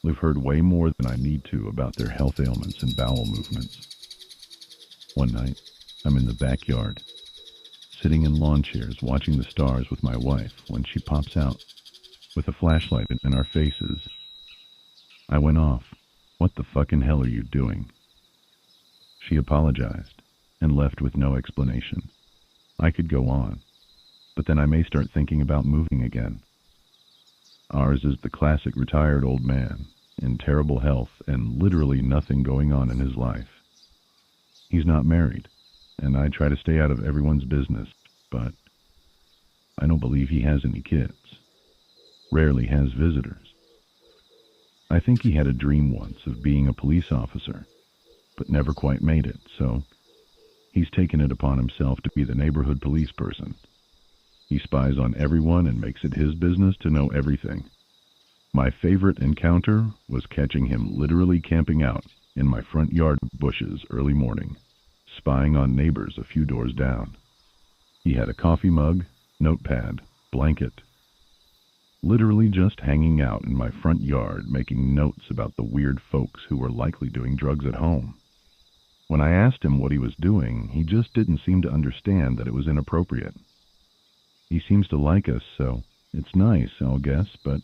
I've heard way more than I need to about their health ailments and bowel movements. One night, I'm in the backyard, sitting in lawn chairs watching the stars with my wife when she pops out with a flashlight in our faces. I went off. "What the fucking hell are you doing?" She apologized and left with no explanation. I could go on, but then I may start thinking about moving again. Ours is the classic retired old man, in terrible health and literally nothing going on in his life. He's not married, and I try to stay out of everyone's business, but I don't believe he has any kids. Rarely has visitors. I think he had a dream once of being a police officer, but never quite made it, so he's taken it upon himself to be the neighborhood police person. He spies on everyone and makes it his business to know everything. My favorite encounter was catching him literally camping out in my front yard bushes early morning, spying on neighbors a few doors down. He had a coffee mug, notepad, blanket, literally just hanging out in my front yard making notes about the weird folks who were likely doing drugs at home. When I asked him what he was doing, he just didn't seem to understand that it was inappropriate. He seems to like us, so it's nice, I'll guess, but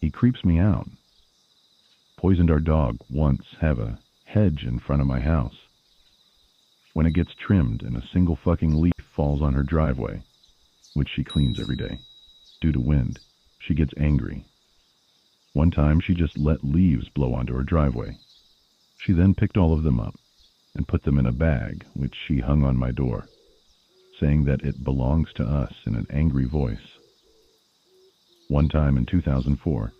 he creeps me out. Poisoned our dog once, have a hedge in front of my house. When it gets trimmed and a single fucking leaf falls on her driveway, which she cleans every day, due to wind, she gets angry. One time she just let leaves blow onto her driveway. She then picked all of them up and put them in a bag, which she hung on my door, saying that it belongs to us in an angry voice. One time in 2004,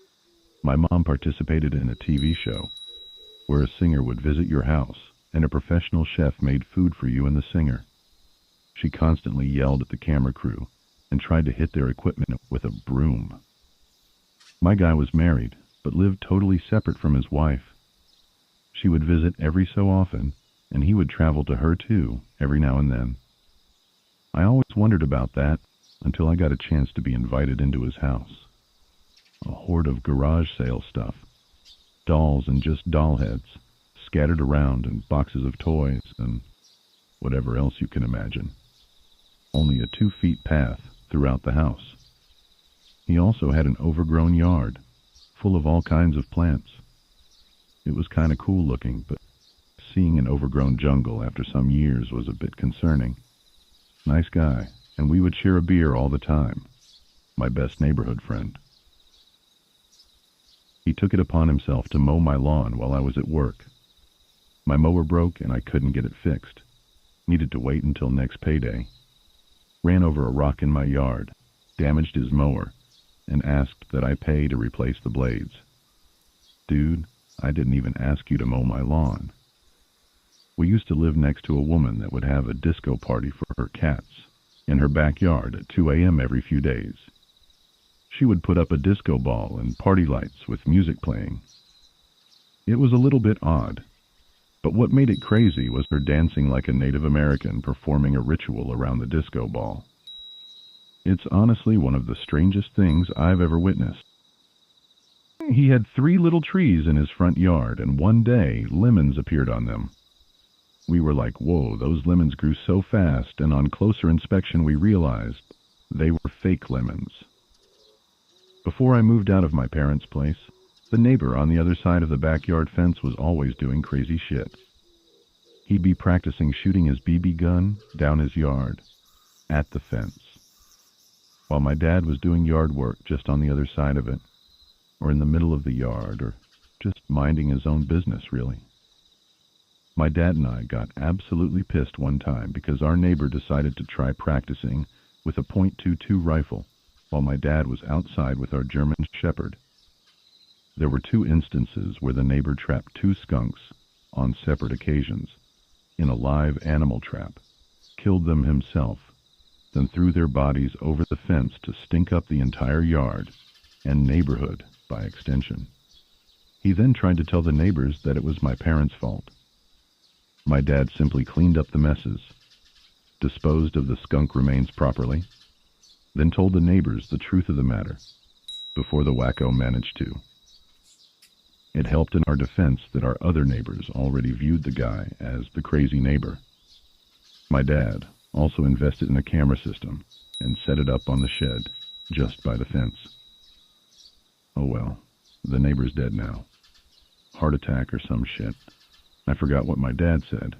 my mom participated in a TV show where a singer would visit your house and a professional chef made food for you and the singer. She constantly yelled at the camera crew and tried to hit their equipment with a broom. My guy was married, but lived totally separate from his wife. She would visit every so often, and he would travel to her too, every now and then. I always wondered about that until I got a chance to be invited into his house. A horde of garage sale stuff, dolls and just doll heads, scattered around, and boxes of toys, and whatever else you can imagine. Only a 2 feet path throughout the house. He also had an overgrown yard, full of all kinds of plants. It was kind of cool looking, but seeing an overgrown jungle after some years was a bit concerning. Nice guy, and we would share a beer all the time. My best neighborhood friend. He took it upon himself to mow my lawn while I was at work. My mower broke and I couldn't get it fixed. Needed to wait until next payday. Ran over a rock in my yard, damaged his mower, and asked that I pay to replace the blades. Dude, I didn't even ask you to mow my lawn. We used to live next to a woman that would have a disco party for her cats in her backyard at 2 a.m. every few days. She would put up a disco ball and party lights with music playing. It was a little bit odd, but what made it crazy was her dancing like a Native American performing a ritual around the disco ball. It's honestly one of the strangest things I've ever witnessed. He had 3 little trees in his front yard, and one day lemons appeared on them. We were like, whoa, those lemons grew so fast, and on closer inspection we realized they were fake lemons. Before I moved out of my parents' place, the neighbor on the other side of the backyard fence was always doing crazy shit. He'd be practicing shooting his BB gun down his yard, at the fence, while my dad was doing yard work just on the other side of it, or in the middle of the yard, or just minding his own business, really. My dad and I got absolutely pissed one time because our neighbor decided to try practicing with a .22 rifle while my dad was outside with our German Shepherd. There were 2 instances where the neighbor trapped 2 skunks on separate occasions in a live animal trap, killed them himself, then threw their bodies over the fence to stink up the entire yard and neighborhood by extension. He then tried to tell the neighbors that it was my parents' fault. My dad simply cleaned up the messes, disposed of the skunk remains properly, then told the neighbors the truth of the matter, before the wacko managed to. It helped in our defense that our other neighbors already viewed the guy as the crazy neighbor. My dad also invested in a camera system and set it up on the shed just by the fence. Oh well, the neighbor's dead now. Heart attack or some shit. I forgot what my dad said.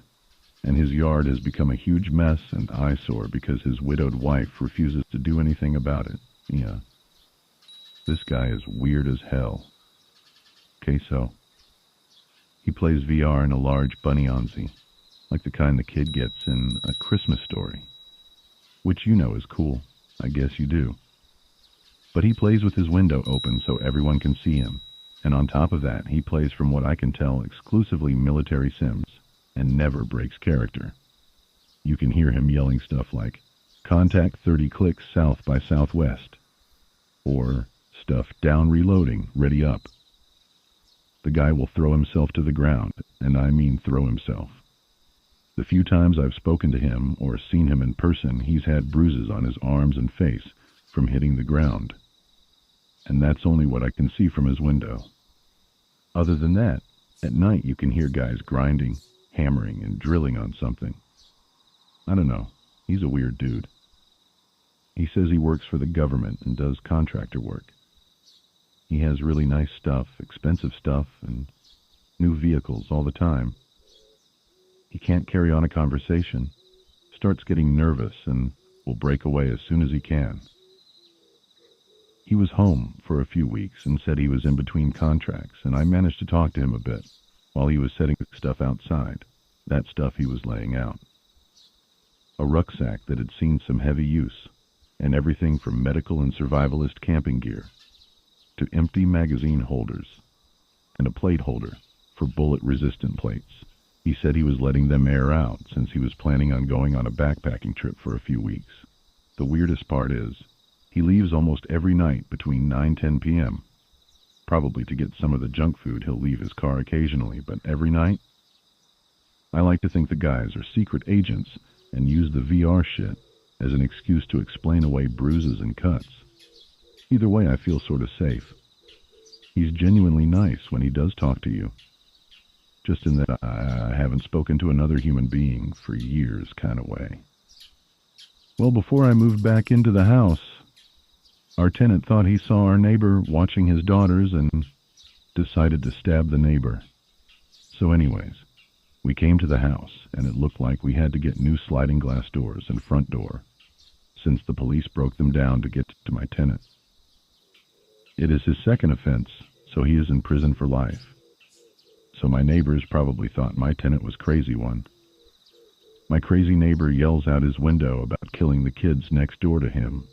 And his yard has become a huge mess and eyesore because his widowed wife refuses to do anything about it. Yeah. This guy is weird as hell. Queso. He plays VR in a large bunny Onzy, like the kind the kid gets in A Christmas Story, which you know is cool. I guess you do. But he plays with his window open so everyone can see him, and on top of that, he plays, from what I can tell, exclusively military sims, and never breaks character. You can hear him yelling stuff like, "Contact 30 clicks south by southwest," or stuff "down reloading, ready up." The guy will throw himself to the ground, and I mean throw himself. The few times I've spoken to him or seen him in person, he's had bruises on his arms and face from hitting the ground. And that's only what I can see from his window. Other than that, at night you can hear guys grinding, hammering, and drilling on something. I don't know. He's a weird dude. He says he works for the government and does contractor work. He has really nice stuff, expensive stuff, and new vehicles all the time. He can't carry on a conversation, starts getting nervous, and will break away as soon as he can. He was home for a few weeks and said he was in between contracts, and I managed to talk to him a bit while he was setting stuff outside, that stuff he was laying out. A rucksack that had seen some heavy use, and everything from medical and survivalist camping gear to empty magazine holders and a plate holder for bullet-resistant plates. He said he was letting them air out since he was planning on going on a backpacking trip for a few weeks. The weirdest part is, he leaves almost every night between 9-10 p.m., probably to get some of the junk food. He'll leave his car occasionally, but every night? I like to think the guys are secret agents and use the VR shit as an excuse to explain away bruises and cuts. Either way, I feel sort of safe. He's genuinely nice when he does talk to you. Just in that I haven't spoken to another human being for years kind of way. Well, before I moved back into the house, our tenant thought he saw our neighbor watching his daughters and decided to stab the neighbor. So anyways, we came to the house, and it looked like we had to get new sliding glass doors and front door, since the police broke them down to get to my tenant. It is his second offense, so he is in prison for life. So my neighbors probably thought my tenant was crazy one. My crazy neighbor yells out his window about killing the kids next door to him.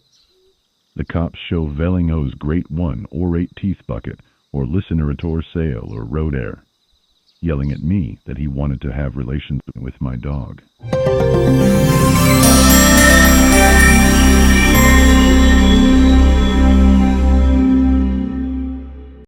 The cops show Vellingo's Great One, orate teeth bucket, or listenerator sale, or road air, yelling at me that he wanted to have relations with my dog.